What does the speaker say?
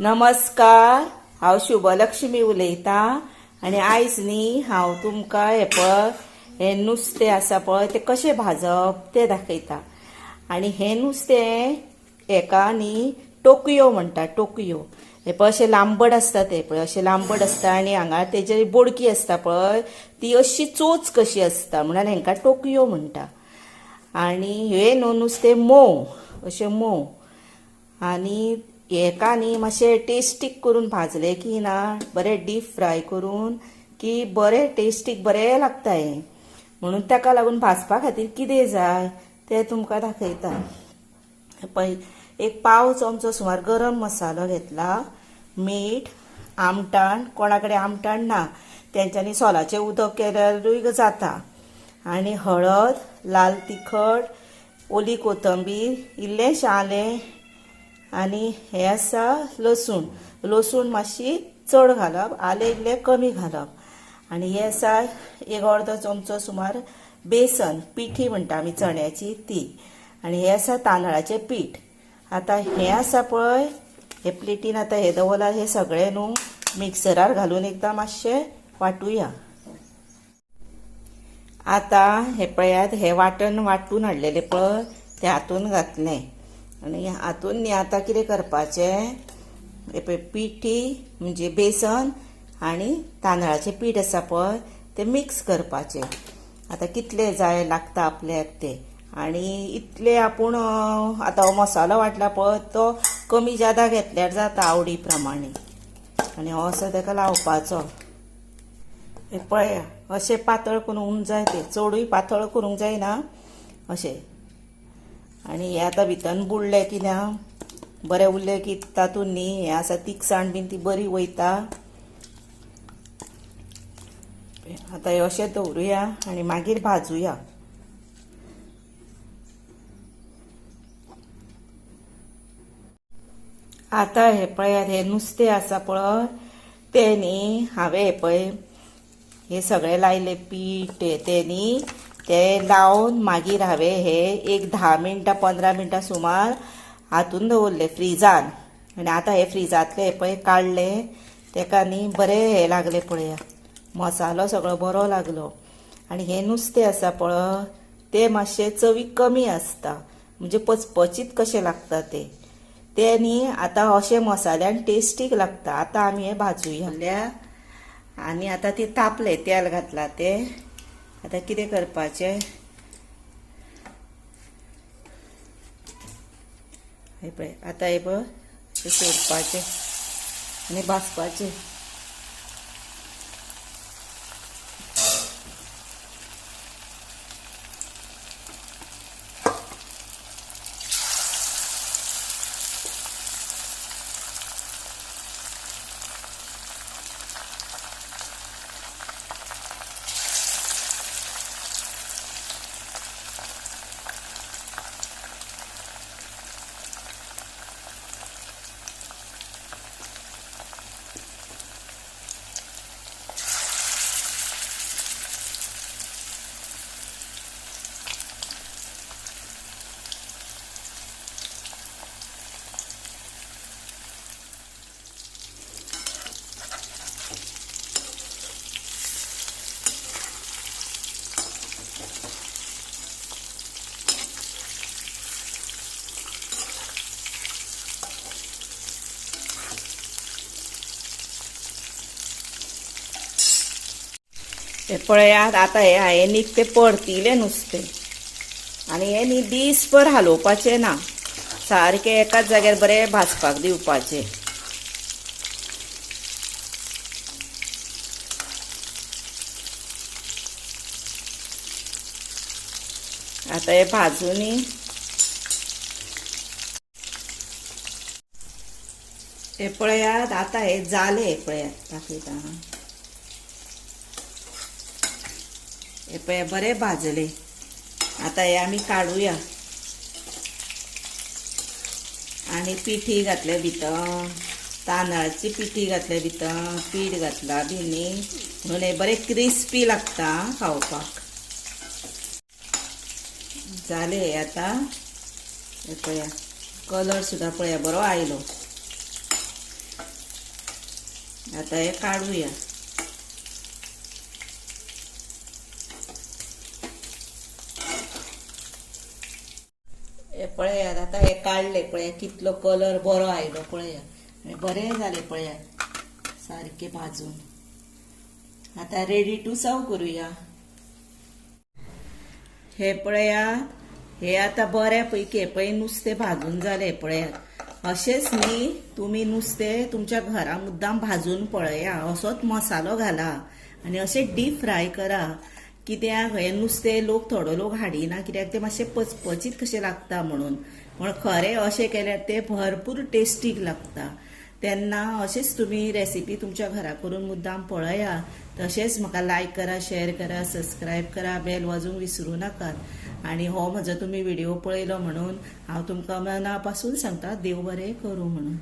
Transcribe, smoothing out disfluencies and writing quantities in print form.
नमस्कार, हांव शुभलक्ष्मी उलयतां आनी आयज न्ही हांव तुमकां हे नुस्तें आसा पळय तें कशें भाजप तें दाखयतां। आनी हें नुस्तें हेका न्ही टोकयो म्हणटा, टोकयो। हे पळय अशें लांबड आसता तें पळय, अशें लांबड आसता आनी हांगा तेजे बोडकी आसता पळय ती अशी चोच कशी आसता म्हणून हेंका टोकयो म्हणटा। आनी हे न्हू नुस्तें मोव, अशें मोव आनी हेका न्ही मातशें टेस्टीक करून भाजले की ना बरें डीप फ्राय करून की बरें टेस्टीक बरें लागता हें। म्हणून ताका लागून भाजपा खातीर कितें जाय तें तुमकां दाखयता। पळय एक पाव चमचो सुमार गरम मसालो घेतला, मीठ, आमटाण, कोणा कडेन आमटाण ना तेंच्यांनी सोलाचें उदक केल्यारूय जाता, आनी हळद, लाल तिखट, ओली कोथंबीर, इल्लेंशें आलें आनी हें आसा लसूण, लसूण मातशी चड घालप, आलें इल्लें कमी घालप। आनी हें आसा एक अर्दो चमचो सुमार बेसन, पिठी म्हणटा आमी चण्याची ती, आनी हें आसा तांदळाचें पीठ। आतां हें आसा पळय हे प्लेटीन आतां हें दवरलां, हें सगळें न्हू मिक्सरार घालून एकदां मातशें वांटुया। आतां हें पळयात, हें वाटण वांटून हाडलेलें पळय तें हातून घातलें आनी हातून न्ही आतां कितें करपाचें, हे पळय पिठी म्हणजे बेसन आनी तांदळाचें पीठ आसा पळय तें मिक्स करपाचें। आतां कितलें जाय लागता आपल्याक तें, आनी इतलें आपूण आतां हो मसालो वांटला पळय तो कमी जादा घेतल्यार जाता आवडी प्रमाणे। आनी हो असो ताका लावपाचो। हे पळया अशें पातळ करूंक जाय, तें चडूय पातळ करूंक जायना अशें। आनी हें आतां भितन बुडलें की ना बरें उरलें की तातूंत न्ही हें आसा तिखसाण बीन ती बरी वयता। आतां हें अशें दवरुया आनी मागीर भाजुया। आतां हें पळयात हें नुस्तें आसा पळय तें न्ही हांवें हें पळय हें सगळें लायलें पीठ तें न्ही तें लावन मागीर हांवें हें एक 10 मिनटां 15 मिनटां सुमार हातून दवरलें फ्रिजान। आनी आतां हें फ्रिजांतलें हें पळय काडलें तेका न्ही बरें हें लागलें पळया, मसालो सगळो बरो लागलो। आनी हें नुस्तें आसा पळय तें मातशें चवीक कमी आसता, म्हणजे पचपचीत कशें लागता तें न्ही आतां अशें मसाल्यान टेस्टीक लागता। आतां आमी हें भाजुया आनी आतां ती तापलें, तेल घातलां तें आतां कितें करपाचें, हे पळय आतां हे पळय सोडपाचें आनी भाजपाचें। हे पळयात आतां हें हांवें न्ही तें परतिलें नुस्तें आनी हें न्ही दीसभर हालोवपाचें ना, सारकें एकाच जाग्यार बरें भाजपाक दिवपाचें। आतां हें भाजून हे पळयात आतां हें जालें, हे पळयात दाखयता हे पळय बरें भाजलें। आतां हें आमी काडुया आनी पिठी घातले भितर तांदळाची पिठी घातल्या भितर पीठ घातला भिनी म्हणून हे बरे क्रिस्पी लागता खावपाक. जाले आता हे पळया कलर सुद्धा पळया बरो आयलो. आता हे काढूया. हे पळयात आता हे काढले पळया कितलो कलर बरो आयलो पळया. बरे झाले पळया सारखे भाजून. आता रेडी टू सर्व करूया. हे पळयात हे आता बऱ्यापैकी पळय नुस्तें भाजून जाले पळयात. अशेंच न्ही तुम्ही नुस्तें तुमच्या घरा मुद्दाम भाजून पळया. असोच मसालो घाला आणि अशें डीप फ्राय करा. कित्याक हे नुस्तें लोक थोडो लोक हाडिना कित्याक ते मातशें पचपचीत कशें लागता म्हणून. पण खरें अशें केल्यार ते भरपूर टेस्टीक लागता. तेन्ना अशेंच तुम्ही रेसिपी तुमच्या घरा करून मुद्दाम पळया. तशेंच म्हाका लायक करा, शेअर करा, सबस्क्राईब करा, बेल वाजोवंक विसरू नाकात. आणि हो म्हजो तुम्ही व्हिडिओ पळयलो म्हणून हांव तुमकां मना पासून सांगता देव बरें करूं म्हणून.